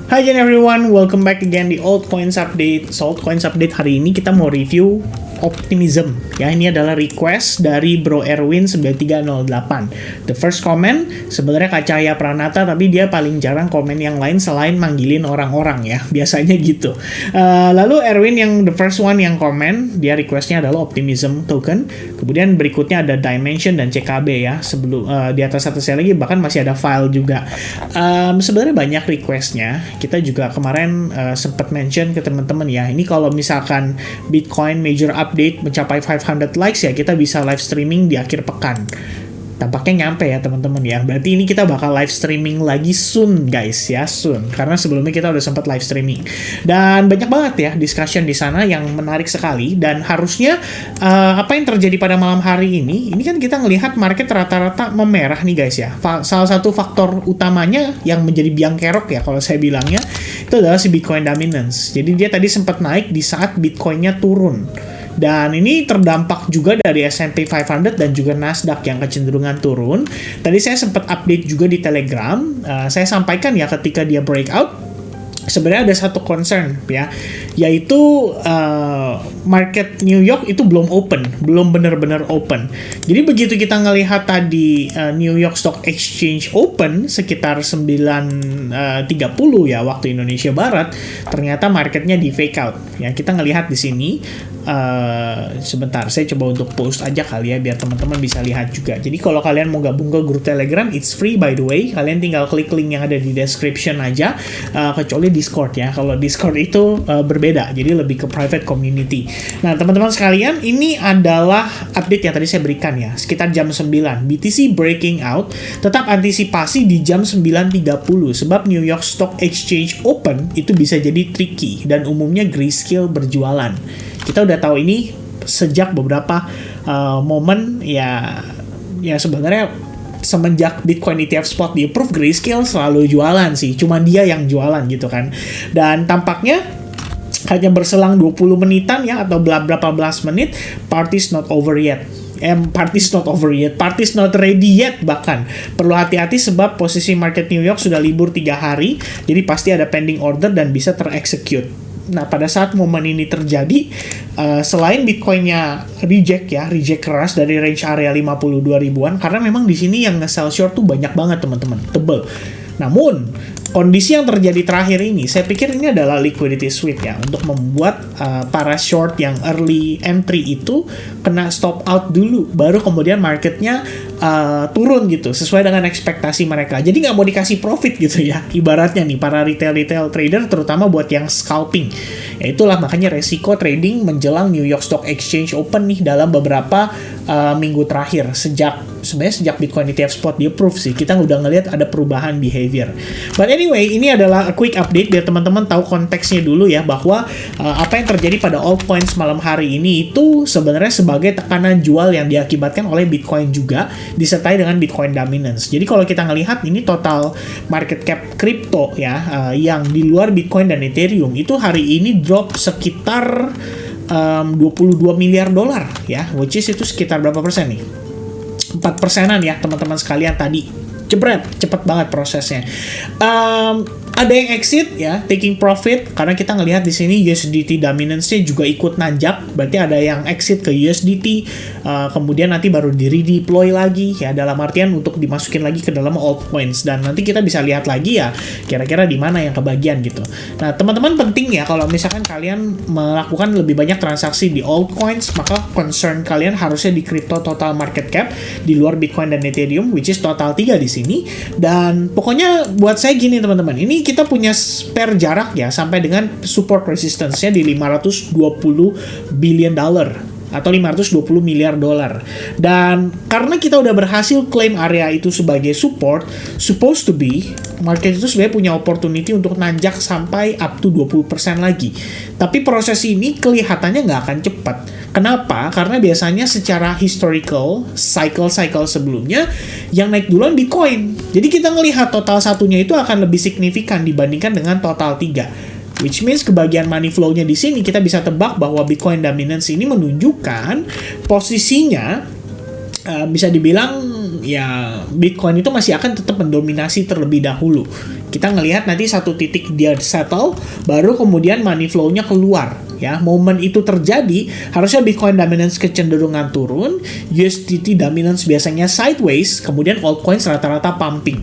Hi again everyone, welcome back again di Altcoins Update. So Altcoins Update hari ini kita mau review Optimism. Ya, ini adalah request dari Bro Erwin 9308. The first comment sebenarnya Kak Cahaya Pranata, tapi dia paling jarang komen yang lain selain manggilin orang-orang ya. Biasanya gitu. Lalu Erwin yang the first one yang komen, dia requestnya adalah Optimism token. Kemudian berikutnya ada Dimension dan CKB ya. Sebelum di atasnya lagi bahkan masih ada file juga. Sebenarnya banyak requestnya. Kita juga kemarin sempat mention ke teman-teman ya. Ini kalau misalkan Bitcoin major update mencapai 500 likes ya, kita bisa live streaming di akhir pekan. Tampaknya nyampe ya teman-teman ya. Berarti ini kita bakal live streaming lagi soon guys ya, soon. Karena sebelumnya kita udah sempat live streaming. Dan banyak banget ya discussion di sana yang menarik sekali. Dan harusnya apa yang terjadi pada malam hari ini kan kita ngelihat market rata-rata memerah nih guys ya. Salah satu faktor utamanya yang menjadi biang kerok ya kalau saya bilangnya, itu adalah si Bitcoin dominance. Jadi dia tadi sempat naik di saat Bitcoinnya turun. Dan ini terdampak juga dari S&P 500 dan juga Nasdaq yang kecenderungan turun. Tadi saya sempat update juga di Telegram. Saya sampaikan ya ketika dia breakout, sebenarnya ada satu concern ya, yaitu market New York itu belum benar-benar open. Jadi begitu kita ngelihat tadi New York Stock Exchange open sekitar 9.30 ya waktu Indonesia Barat, ternyata marketnya di fake out. Ya, kita ngelihat di sini. Sebentar, saya coba untuk post aja kali ya biar teman-teman bisa lihat juga. Jadi kalau kalian mau gabung ke grup Telegram, it's free by the way. Kalian tinggal klik link yang ada di description aja, kecuali Discord ya. Kalau Discord itu berbeda, jadi lebih ke private community. Nah teman-teman sekalian, ini adalah update yang tadi saya berikan ya, sekitar jam 9. BTC breaking out, tetap antisipasi di jam 9.30 sebab New York Stock Exchange open itu bisa jadi tricky dan umumnya grayscale berjualan. Kita udah tahu ini sejak beberapa momen ya sebenarnya semenjak Bitcoin ETF spot di approve, grayscale selalu jualan sih, cuman dia yang jualan gitu kan. Dan tampaknya hanya berselang 20 menitan ya atau berapa belas menit, party's not over yet. Party's not ready yet bahkan. Perlu hati-hati sebab posisi market New York sudah libur 3 hari, jadi pasti ada pending order dan bisa terexecute. Nah, pada saat momen ini terjadi, selain Bitcoin-nya reject keras dari range area 52 ribuan, karena memang di sini yang nge-sell short tuh banyak banget teman-teman, tebel. Namun, kondisi yang terjadi terakhir ini, saya pikir ini adalah liquidity sweep ya, untuk membuat para short yang early entry itu kena stop out dulu, baru kemudian marketnya turun gitu, sesuai dengan ekspektasi mereka. Jadi nggak mau dikasih profit gitu ya, ibaratnya nih, para retail trader, terutama buat yang scalping. Ya itulah makanya resiko trading menjelang New York Stock Exchange open nih dalam beberapa minggu terakhir, sejak Bitcoin ETF spot di approve sih, kita udah ngelihat ada perubahan behavior. But anyway, ini adalah a quick update biar teman-teman tahu konteksnya dulu ya, bahwa apa yang terjadi pada altcoins malam hari ini itu sebenarnya sebagai tekanan jual yang diakibatkan oleh Bitcoin juga, disertai dengan Bitcoin dominance. Jadi kalau kita ngelihat ini total market cap crypto ya, yang di luar Bitcoin dan Ethereum itu hari ini drop sekitar 22 miliar dolar ya, which is itu sekitar berapa persen nih? 4%-an ya teman-teman sekalian tadi. Cepet banget prosesnya. Ada yang exit ya, taking profit, karena kita ngelihat di sini USDT dominance-nya juga ikut nanjak, berarti ada yang exit ke USDT, kemudian nanti baru di redeploy lagi ya, dalam artian untuk dimasukin lagi ke dalam altcoins, dan nanti kita bisa lihat lagi ya kira-kira di mana yang kebagian gitu. Nah teman-teman, penting ya kalau misalkan kalian melakukan lebih banyak transaksi di altcoins, maka concern kalian harusnya di crypto total market cap di luar Bitcoin dan Ethereum, which is total 3 di sini. Dan pokoknya buat saya gini teman-teman, ini kita punya spare jarak ya sampai dengan support resistance-nya di 520 billion dollar atau 520 miliar dolar. Dan karena kita udah berhasil claim area itu sebagai support, supposed to be market itu sebenarnya punya opportunity untuk nanjak sampai up to 20% lagi. Tapi proses ini kelihatannya nggak akan cepat. Kenapa? Karena biasanya secara historical, cycle sebelumnya, yang naik duluan Bitcoin. Jadi kita ngelihat total satunya itu akan lebih signifikan dibandingkan dengan total 3. Which means kebagian money flow-nya di sini kita bisa tebak bahwa Bitcoin dominance ini menunjukkan posisinya bisa dibilang ya Bitcoin itu masih akan tetap mendominasi terlebih dahulu. Kita ngelihat nanti satu titik dia settle, baru kemudian money flow-nya keluar. Ya, momen itu terjadi, harusnya Bitcoin dominance kecenderungan turun, USDT dominance biasanya sideways, kemudian altcoins rata-rata pumping.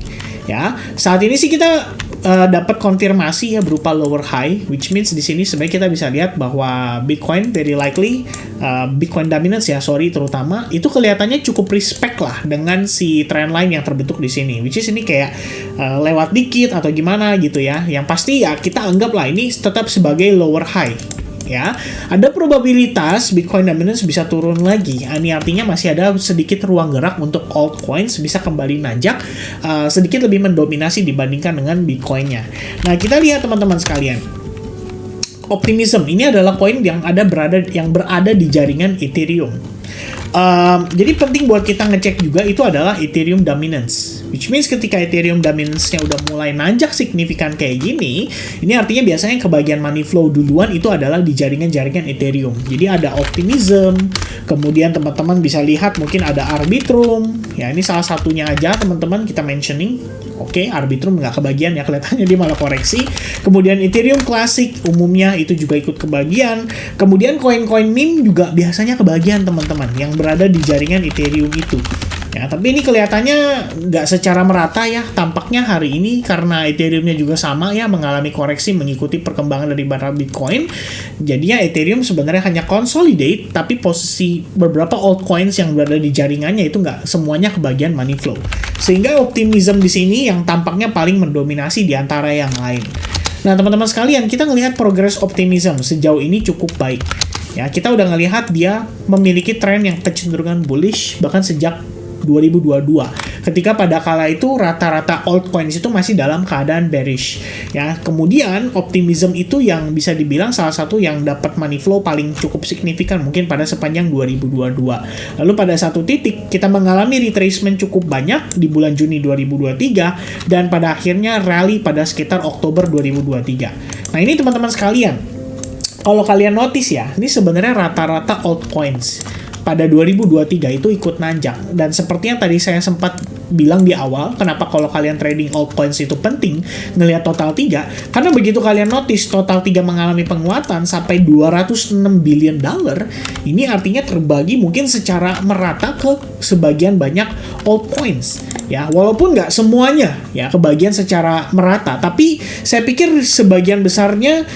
Ya, saat ini sih kita dapat konfirmasi ya berupa lower high, which means di sini sebenarnya kita bisa lihat bahwa Bitcoin very likely Bitcoin dominance ya, terutama itu kelihatannya cukup respect lah dengan si trendline yang terbentuk di sini, which is ini kayak lewat dikit atau gimana gitu ya. Yang pasti ya kita anggap lah ini tetap sebagai lower high. Ya, ada probabilitas Bitcoin dominance bisa turun lagi. Ini artinya masih ada sedikit ruang gerak untuk altcoins bisa kembali nanjak sedikit lebih mendominasi dibandingkan dengan Bitcoinnya. Nah, kita lihat teman-teman sekalian. Optimism ini adalah koin yang berada di jaringan Ethereum. Jadi penting buat kita ngecek juga itu adalah Ethereum dominance, which means ketika Ethereum dominance-nya udah mulai nanjak signifikan kayak gini, ini artinya biasanya kebagian money flow duluan itu adalah di jaringan-jaringan Ethereum. Jadi ada optimism, kemudian teman-teman bisa lihat mungkin ada Arbitrum, ya ini salah satunya aja teman-teman kita mentioning. Oke, Arbitrum nggak kebagian ya, kelihatannya dia malah koreksi. Kemudian Ethereum Classic umumnya itu juga ikut kebagian. Kemudian koin-koin meme juga biasanya kebagian teman-teman yang berada di jaringan Ethereum itu. Ya, tapi ini kelihatannya nggak secara merata ya. Tampaknya hari ini karena Ethereum-nya juga sama ya mengalami koreksi mengikuti perkembangan dari Bitcoin. Jadinya Ethereum sebenarnya hanya consolidate, tapi posisi beberapa altcoins yang berada di jaringannya itu nggak semuanya kebagian money flow. Sehingga optimism di sini yang tampaknya paling mendominasi di antara yang lain. Nah, teman-teman sekalian, kita ngelihat progress optimism sejauh ini cukup baik. Ya, kita udah ngelihat dia memiliki tren yang kecenderungan bullish bahkan sejak 2022. Ketika pada kala itu rata-rata altcoins itu masih dalam keadaan bearish. Ya, kemudian optimism itu yang bisa dibilang salah satu yang dapat money flow paling cukup signifikan mungkin pada sepanjang 2022. Lalu pada satu titik kita mengalami retracement cukup banyak di bulan Juni 2023 dan pada akhirnya rally pada sekitar Oktober 2023. Nah, ini teman-teman sekalian, kalau kalian notice ya, ini sebenarnya rata-rata altcoins pada 2023 itu ikut nanjak. Dan seperti yang tadi saya sempat bilang di awal, kenapa kalau kalian trading altcoins itu penting ngelihat total 3, karena begitu kalian notice total 3 mengalami penguatan sampai 206 billion dollar, ini artinya terbagi mungkin secara merata ke sebagian banyak altcoins. Ya, walaupun nggak semuanya ya kebagian secara merata, tapi saya pikir sebagian besarnya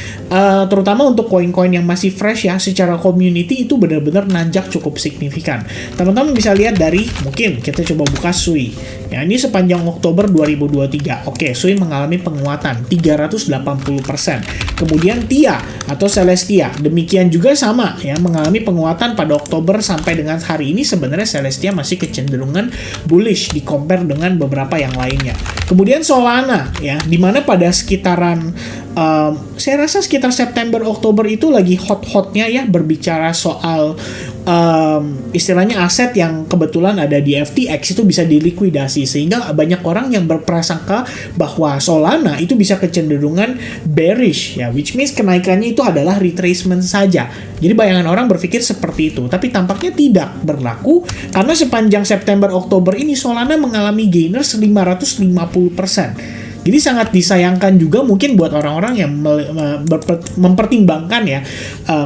terutama untuk koin-koin yang masih fresh ya, secara community itu benar-benar nanjak cukup signifikan. Teman-teman bisa lihat dari, mungkin kita coba buka SUI. Ya, ini sepanjang Oktober 2023. Oke, SUI mengalami penguatan 380%. Kemudian TIA atau Celestia, demikian juga sama ya, mengalami penguatan pada Oktober sampai dengan hari ini. Sebenarnya Celestia masih kecenderungan bullish di compare dengan beberapa yang lainnya. Kemudian Solana ya, dimana pada sekitaran saya rasa sekitar September Oktober itu lagi hot-hotnya ya berbicara soal istilahnya aset yang kebetulan ada di FTX itu bisa dilikuidasi, sehingga banyak orang yang berprasangka bahwa Solana itu bisa kecenderungan bearish ya, which means kenaikannya itu adalah retracement saja. Jadi bayangan orang berpikir seperti itu, tapi tampaknya tidak berlaku karena sepanjang September Oktober ini Solana mengalami gainers 550%. Jadi sangat disayangkan juga mungkin buat orang-orang yang mempertimbangkan ya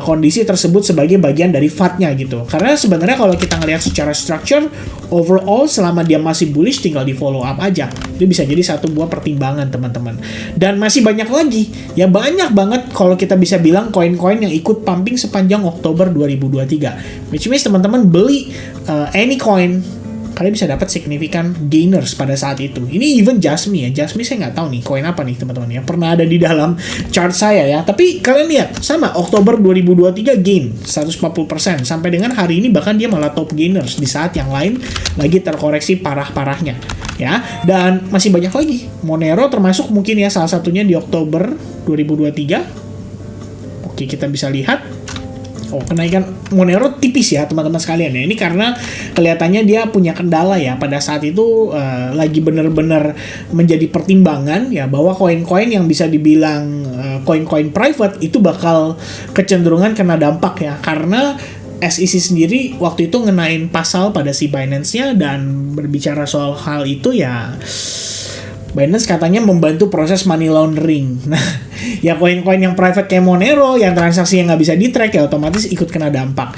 kondisi tersebut sebagai bagian dari FAT-nya gitu. Karena sebenarnya kalau kita ngelihat secara structure, overall selama dia masih bullish tinggal di follow up aja. Itu bisa jadi satu buah pertimbangan teman-teman. Dan masih banyak lagi, ya banyak banget kalau kita bisa bilang koin-koin yang ikut pumping sepanjang Oktober 2023. Which means teman-teman beli any coin, kalian bisa dapat signifikan gainers pada saat itu. Ini even Jasmy ya. Jasmy saya nggak tahu nih koin apa nih teman-teman ya. Pernah ada di dalam chart saya ya. Tapi kalian lihat sama Oktober 2023 gain 140%. Sampai dengan hari ini bahkan dia malah top gainers di saat yang lain lagi terkoreksi parah-parahnya ya. Dan masih banyak lagi. Monero termasuk mungkin ya salah satunya di Oktober 2023. Oke, kita bisa lihat. Oh, kenaikan Monero tipis ya teman-teman sekalian ya. Ini karena kelihatannya dia punya kendala ya pada saat itu lagi benar-benar menjadi pertimbangan ya bahwa koin-koin yang bisa dibilang koin-koin private itu bakal kecenderungan kena dampak ya, karena SEC sendiri waktu itu ngenain pasal pada si Binance-nya, dan berbicara soal hal itu ya Binance katanya membantu proses money laundering. Nah, ya koin-koin yang private kayak Monero yang transaksi yang nggak bisa di-track ya otomatis ikut kena dampak.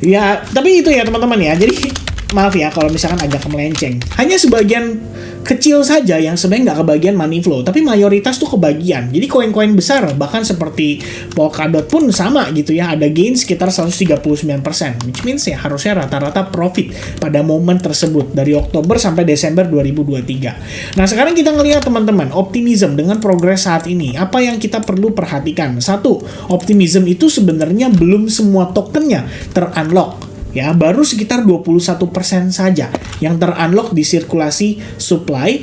Ya, tapi itu ya teman-teman ya. Jadi maaf ya kalau misalkan agak melenceng. Hanya sebagian kecil saja yang sebenarnya nggak kebagian money flow, tapi mayoritas tuh kebagian. Jadi koin-koin besar bahkan seperti Polkadot pun sama gitu ya, ada gain sekitar 139%, which means ya harusnya rata-rata profit pada momen tersebut dari Oktober sampai Desember 2023. Nah, sekarang kita ngelihat teman-teman, optimism dengan progres saat ini, apa yang kita perlu perhatikan? Satu, optimism itu sebenarnya belum semua tokennya ter-unlock. Ya, baru sekitar 21% saja yang ter-unlock di sirkulasi supply,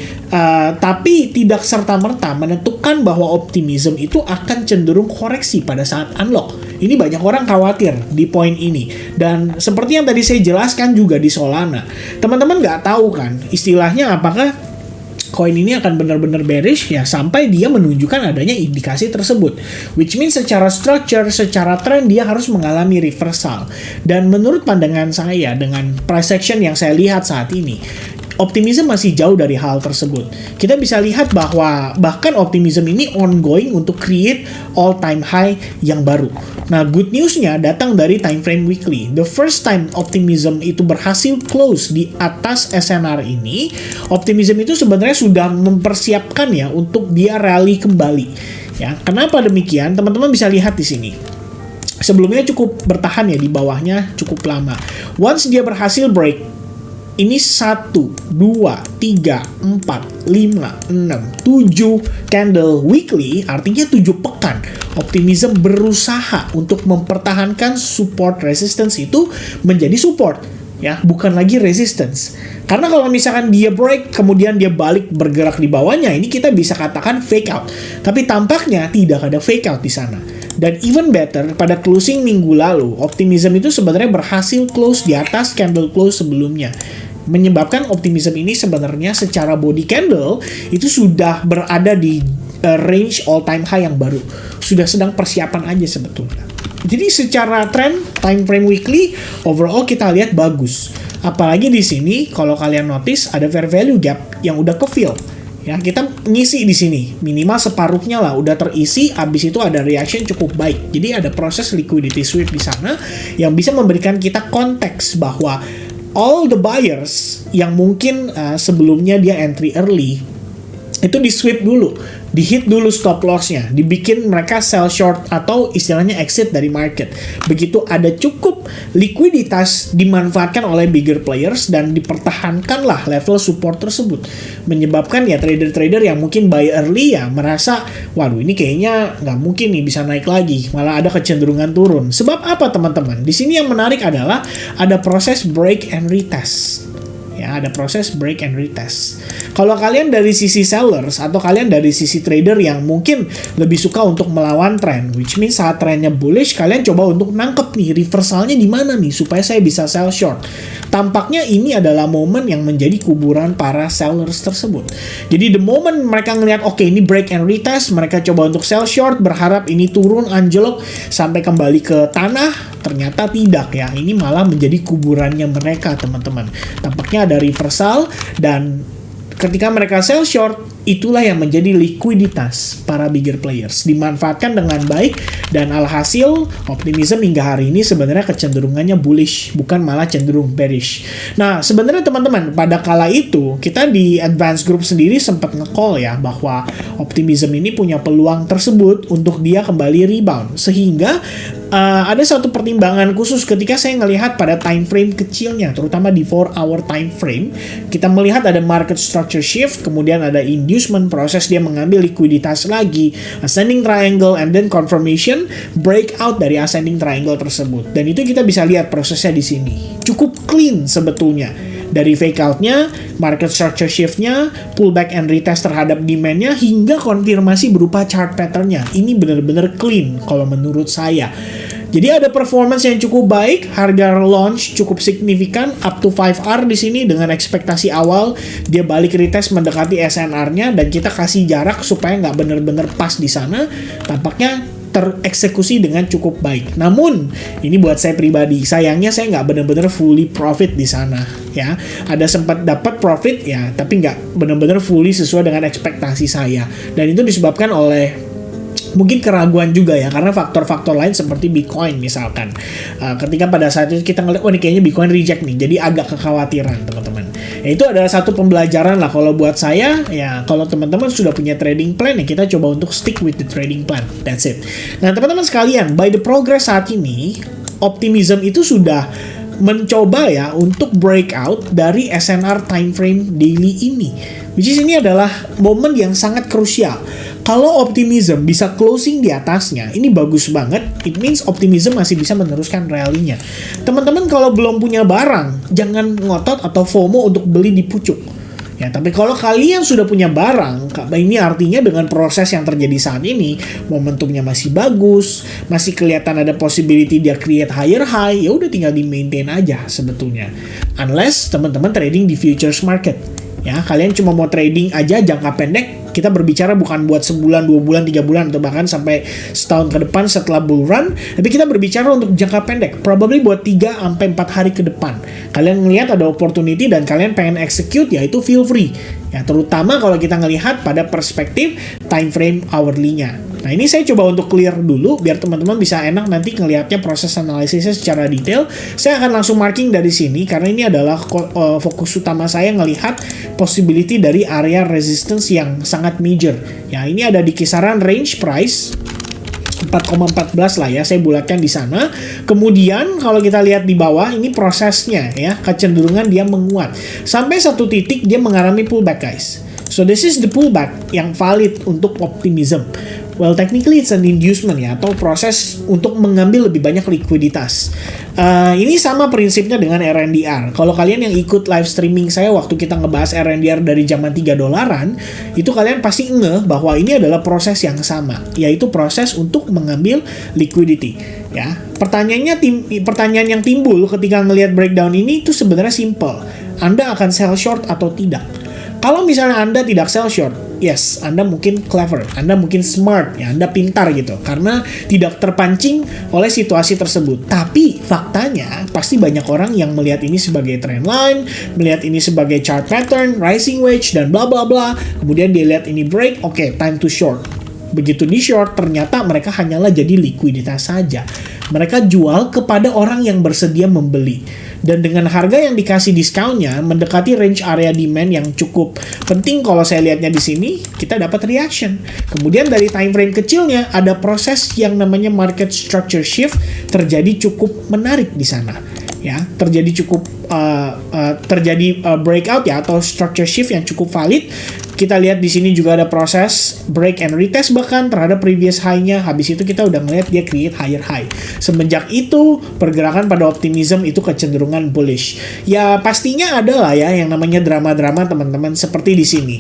tapi tidak serta-merta menentukan bahwa optimism itu akan cenderung koreksi pada saat unlock. Ini banyak orang khawatir di poin ini. Dan seperti yang tadi saya jelaskan juga di Solana, teman-teman nggak tahu kan istilahnya apakah koin ini akan benar-benar bearish ya sampai dia menunjukkan adanya indikasi tersebut, which means secara structure, secara trend dia harus mengalami reversal. Dan menurut pandangan saya dengan price action yang saya lihat saat ini, optimism masih jauh dari hal tersebut. Kita bisa lihat bahwa bahkan optimism ini ongoing untuk create all time high yang baru. Nah, good newsnya datang dari time frame weekly. The first time optimism itu berhasil close di atas SNR ini, optimism itu sebenarnya sudah mempersiapkan ya untuk dia rally kembali. Ya, kenapa demikian? Teman-teman bisa lihat di sini. Sebelumnya cukup bertahan ya di bawahnya cukup lama. Once dia berhasil break, ini 1, 2, 3, 4, 5, 6, 7 candle weekly, artinya 7 pekan. Optimism berusaha untuk mempertahankan support resistance itu menjadi support, ya, bukan lagi resistance. Karena kalau misalkan dia break, kemudian dia balik bergerak di bawahnya, ini kita bisa katakan fake out. Tapi tampaknya tidak ada fake out di sana. Dan even better, pada closing minggu lalu, optimism itu sebenarnya berhasil close di atas candle close sebelumnya. Menyebabkan optimism ini sebenarnya secara body candle itu sudah berada di range all time high yang baru. Sudah sedang persiapan aja sebetulnya. Jadi secara trend time frame weekly overall kita lihat bagus. Apalagi di sini kalau kalian notice ada fair value gap yang udah ke fill. Ya, kita ngisi di sini minimal separuhnya lah udah terisi, habis itu ada reaction cukup baik. Jadi ada proses liquidity sweep di sana yang bisa memberikan kita konteks bahwa all the buyers yang mungkin sebelumnya dia entry early itu di sweep dulu, di hit dulu stop loss-nya, dibikin mereka sell short atau istilahnya exit dari market. Begitu ada cukup likuiditas dimanfaatkan oleh bigger players dan dipertahankanlah level support tersebut. Menyebabkan ya trader-trader yang mungkin buy early ya merasa, waduh ini kayaknya nggak mungkin nih bisa naik lagi, malah ada kecenderungan turun. Sebab apa teman-teman? Di sini yang menarik adalah ada proses break and retest. Ya, ada proses break and retest. Kalau kalian dari sisi sellers atau kalian dari sisi trader yang mungkin lebih suka untuk melawan trend, which means saat trendnya bullish, kalian coba untuk nangkep nih reversalnya di mana nih supaya saya bisa sell short. Tampaknya ini adalah momen yang menjadi kuburan para sellers tersebut. Jadi the moment mereka ngelihat oke, ini break and retest, mereka coba untuk sell short berharap ini turun anjlok sampai kembali ke tanah. Ternyata tidak ya, ini malah menjadi kuburannya mereka teman-teman. Tampaknya ada reversal dan ketika mereka sell short, itulah yang menjadi likuiditas para bigger players. Dimanfaatkan dengan baik dan alhasil optimism hingga hari ini sebenarnya kecenderungannya bullish, bukan malah cenderung bearish. Nah, sebenarnya teman-teman, pada kala itu kita di advance group sendiri sempat nge-call ya bahwa optimism ini punya peluang tersebut untuk dia kembali rebound. Sehingga ada satu pertimbangan khusus ketika saya ngelihat pada time frame kecilnya, terutama di 4-hour time frame, kita melihat ada market structure shift, kemudian ada inducement, proses dia mengambil likuiditas lagi, ascending triangle, and then confirmation, breakout dari ascending triangle tersebut. Dan itu kita bisa lihat prosesnya di sini. Cukup clean sebetulnya. Dari fake out-nya, market structure shift-nya, pullback and retest terhadap demand-nya, hingga konfirmasi berupa chart pattern-nya. Ini benar-benar clean kalau menurut saya. Jadi ada performance yang cukup baik, harga launch cukup signifikan, up to 5R di sini dengan ekspektasi awal dia balik retest mendekati SNR-nya dan kita kasih jarak supaya nggak benar-benar pas di sana. Tampaknya tereksekusi dengan cukup baik. Namun ini buat saya pribadi, sayangnya saya nggak benar-benar fully profit di sana ya. Ada sempat dapat profit ya, tapi nggak benar-benar fully sesuai dengan ekspektasi saya. Dan itu disebabkan oleh mungkin keraguan juga ya, karena faktor-faktor lain seperti Bitcoin misalkan. Ketika pada saat itu kita ngeliat, wah ini kayaknya Bitcoin reject nih, jadi agak kekhawatiran teman-teman. Ya, itu adalah satu pembelajaran lah kalau buat saya ya. Kalau teman-teman sudah punya trading plan ya, kita coba untuk stick with the trading plan, that's it. Nah teman-teman sekalian, by the progress saat ini, optimism itu sudah mencoba ya untuk breakout dari SNR time frame daily ini, which is ini adalah momen yang sangat krusial. Kalau optimism bisa closing di atasnya, ini bagus banget. It means optimism masih bisa meneruskan rally-nya. Teman-teman kalau belum punya barang, jangan ngotot atau FOMO untuk beli di pucuk. Ya, tapi kalau kalian sudah punya barang, ini artinya dengan proses yang terjadi saat ini, momentumnya masih bagus, masih kelihatan ada possibility dia create higher high, ya udah tinggal di maintain aja sebetulnya. Unless teman-teman trading di futures market. Ya, kalian cuma mau trading aja jangka pendek, kita berbicara bukan buat sebulan, 2 bulan, 3 bulan, atau bahkan sampai setahun ke depan setelah bull run, tapi kita berbicara untuk jangka pendek, probably buat 3-4 hari ke depan. Kalian ngelihat ada opportunity dan kalian pengen execute, ya itu feel free. Ya, terutama kalau kita ngelihat pada perspektif time frame hourly-nya. Nah, ini saya coba untuk clear dulu, biar teman-teman bisa enak nanti ngelihatnya proses analisisnya secara detail. Saya akan langsung marking dari sini, karena ini adalah fokus utama saya ngelihat possibility dari area resistance yang sangat major. Ya, ini ada di kisaran range price 4,14 lah ya, saya bulatkan di sana. Kemudian kalau kita lihat di bawah, ini prosesnya ya, kecenderungan dia menguat. Sampai satu titik dia mengalami pullback guys. So this is the pullback yang valid untuk optimism. Well, technically it's an inducement ya, atau proses untuk mengambil lebih banyak likuiditas. Ini sama prinsipnya dengan RNDR. Kalau kalian yang ikut live streaming saya waktu kita ngebahas RNDR dari zaman $3, itu kalian pasti ngeh bahwa ini adalah proses yang sama, yaitu proses untuk mengambil liquidity. Ya, pertanyaan yang timbul ketika ngelihat breakdown ini itu sebenarnya simple. Anda akan sell short atau tidak? Kalau misalnya Anda tidak sell short, yes, Anda mungkin clever, Anda mungkin smart, ya Anda pintar gitu, karena tidak terpancing oleh situasi tersebut. Tapi faktanya, pasti banyak orang yang melihat ini sebagai trend line, melihat ini sebagai chart pattern, rising wedge, dan bla bla bla. Kemudian dia lihat ini break, oke, time to short. Begitu di short, ternyata mereka hanyalah jadi likuiditas saja. Mereka jual kepada orang yang bersedia membeli. Dan dengan harga yang dikasih discountnya mendekati range area demand yang cukup penting, kalau saya lihatnya di sini, kita dapat reaction. Kemudian dari time frame kecilnya ada proses yang namanya market structure shift terjadi cukup menarik di sana. Ya, terjadi cukup breakout ya, atau structure shift yang cukup valid. Kita lihat di sini juga ada proses break and retest bahkan terhadap previous high-nya. Habis itu kita udah ngeliat dia create higher high. Semenjak itu pergerakan pada optimism itu kecenderungan bullish. Ya pastinya ada lah ya yang namanya drama-drama teman-teman, seperti di sini.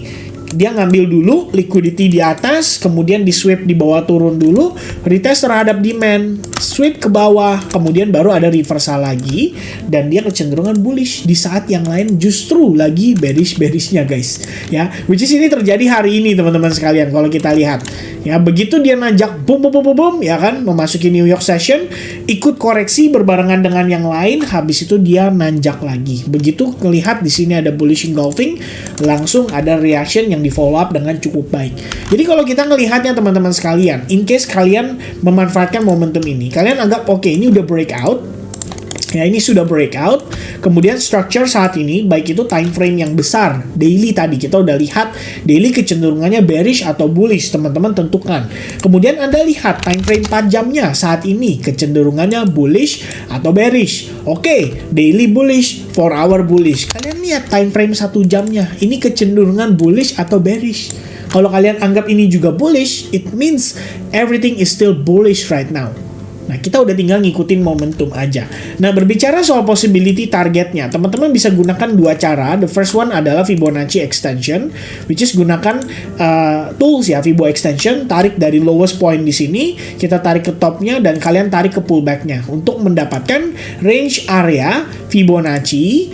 Dia ngambil dulu liquidity di atas, kemudian di sweep di bawah turun dulu, retest terhadap demand, sweep ke bawah, kemudian baru ada reversal lagi, dan dia kecenderungan bullish di saat yang lain justru lagi bearish-bearishnya guys. Ya, which is ini terjadi hari ini teman-teman sekalian kalau kita lihat. Ya, begitu dia nanjak boom ya kan, memasuki New York session, ikut koreksi berbarengan dengan yang lain, habis itu dia nanjak lagi. Begitu melihat di sini ada bullish engulfing, langsung ada reaction yang di follow up dengan cukup baik. Jadi kalau kita ngelihatnya teman-teman sekalian, in case kalian memanfaatkan momentum ini, kalian anggap oke, ini udah breakout. Ya, ini sudah breakout. Kemudian structure saat ini, baik itu time frame yang besar, daily tadi kita udah lihat daily kecenderungannya bearish atau bullish, teman-teman tentukan. Kemudian Anda lihat time frame 4 jamnya saat ini kecenderungannya bullish atau bearish. Oke, daily bullish, 4 hour bullish. Kalian lihat time frame 1 jamnya, ini kecenderungan bullish atau bearish. Kalau kalian anggap ini juga bullish, it means everything is still bullish right now. Nah, kita udah tinggal ngikutin momentum aja. Nah, berbicara soal possibility targetnya, teman-teman bisa gunakan 2 cara. The first one adalah Fibonacci extension, which is gunakan tools ya, Fibo extension, tarik dari lowest point di sini, kita tarik ke topnya, dan kalian tarik ke pullbacknya untuk mendapatkan range area Fibonacci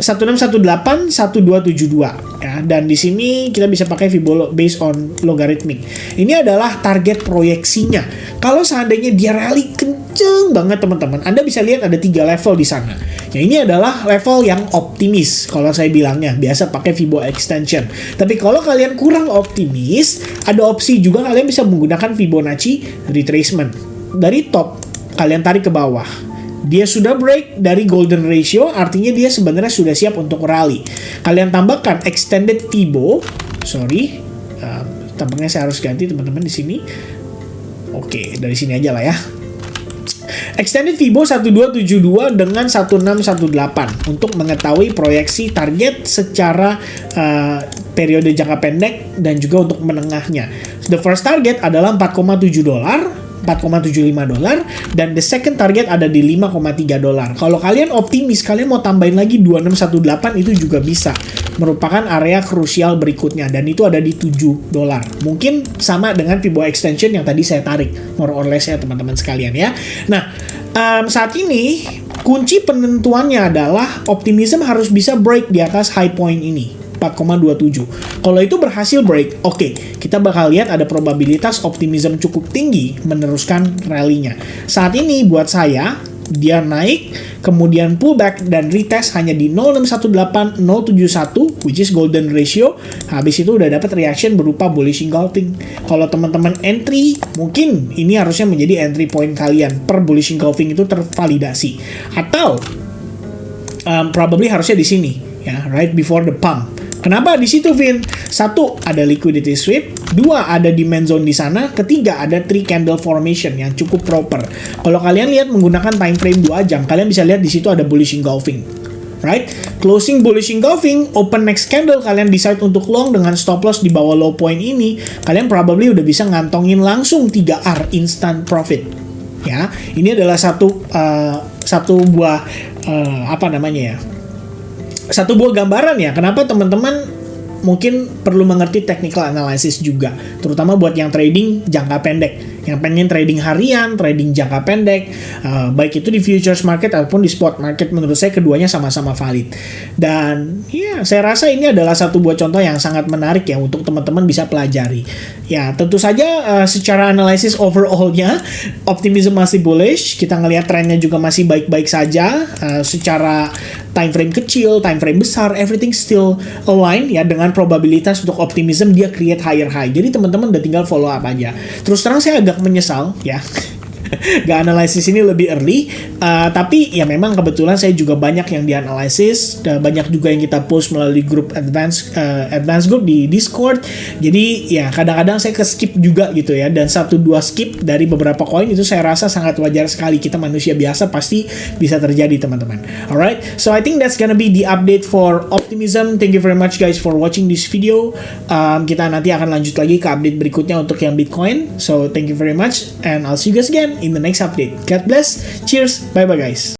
1618 1272 ya, dan di sini kita bisa pakai Fibo based on logarithmic. Ini adalah target proyeksinya. Kalau seandainya dia rally kenceng banget teman-teman, Anda bisa lihat ada 3 level di sana. Ya, ini adalah level yang optimis kalau saya bilangnya, biasa pakai Fibo extension. Tapi kalau kalian kurang optimis, ada opsi juga kalian bisa menggunakan Fibonacci retracement. Dari top kalian tarik ke bawah. Dia sudah break dari golden ratio, artinya dia sebenarnya sudah siap untuk rally. Kalian tambahkan extended Fibo, tampaknya saya harus ganti teman-teman di sini. Oke, dari sini aja lah ya. Extended Fibo 1272 dengan 1618 untuk mengetahui proyeksi target secara periode jangka pendek dan juga untuk menengahnya. The first target adalah $4,7, $4,75, dan the second target ada di $5,3. Kalau kalian optimis, kalian mau tambahin lagi 2618 itu juga bisa. Merupakan area krusial berikutnya, dan itu ada di $7. Mungkin sama dengan Fibo extension yang tadi saya tarik, more or less ya teman-teman sekalian ya. Nah, saat ini kunci penentuannya adalah optimism harus bisa break di atas high point ini. 4,27. Kalau itu berhasil break, oke, kita bakal lihat ada probabilitas optimism cukup tinggi meneruskan rally-nya. Saat ini buat saya, dia naik, kemudian pullback dan retest hanya di 0,618, 0,71, which is golden ratio. Habis itu udah dapat reaction berupa bullish engulfing. Kalau teman-teman entry, mungkin ini harusnya menjadi entry point kalian per bullish engulfing itu tervalidasi. Atau probably harusnya di sini, ya, right before the pump. Kenapa di situ, Vin? 1, ada liquidity sweep. 2, ada demand zone di sana. 3, ada 3 candle formation yang cukup proper. Kalau kalian lihat menggunakan time frame 2 jam, kalian bisa lihat di situ ada bullish engulfing. Right? Closing bullish engulfing, open next candle, kalian decide untuk long dengan stop loss di bawah low point ini, kalian probably udah bisa ngantongin langsung 3R instant profit. Ya, ini adalah satu buah satu buah gambaran ya, kenapa teman-teman mungkin perlu mengerti technical analysis juga, terutama buat yang trading jangka pendek, yang pengen trading harian, trading jangka pendek, baik itu di futures market ataupun di spot market. Menurut saya keduanya sama-sama valid. Dan ya, saya rasa ini adalah satu buah contoh yang sangat menarik ya untuk teman-teman bisa pelajari. Ya, tentu saja secara analisis overall-nya optimism masih bullish. Kita ngelihat trennya juga masih baik-baik saja. Secara time frame kecil, time frame besar, everything still align ya dengan probabilitas untuk optimism dia create higher high. Jadi teman-teman udah tinggal follow up aja. Terus terang saya agak menyesal ya gak analisis ini lebih early, tapi ya memang kebetulan saya juga banyak yang dianalisis, banyak juga yang kita post melalui grup advance group di Discord. Jadi ya kadang-kadang saya ke skip juga gitu ya, dan 1-2 skip dari beberapa koin itu saya rasa sangat wajar sekali. Kita manusia biasa, pasti bisa terjadi teman-teman. Alright, so I think that's gonna be the update for optimism. Thank you very much guys for watching this video. Kita nanti akan lanjut lagi ke update berikutnya untuk yang Bitcoin. So thank you very much and I'll see you guys again in the next update. God bless. Cheers. Bye bye guys.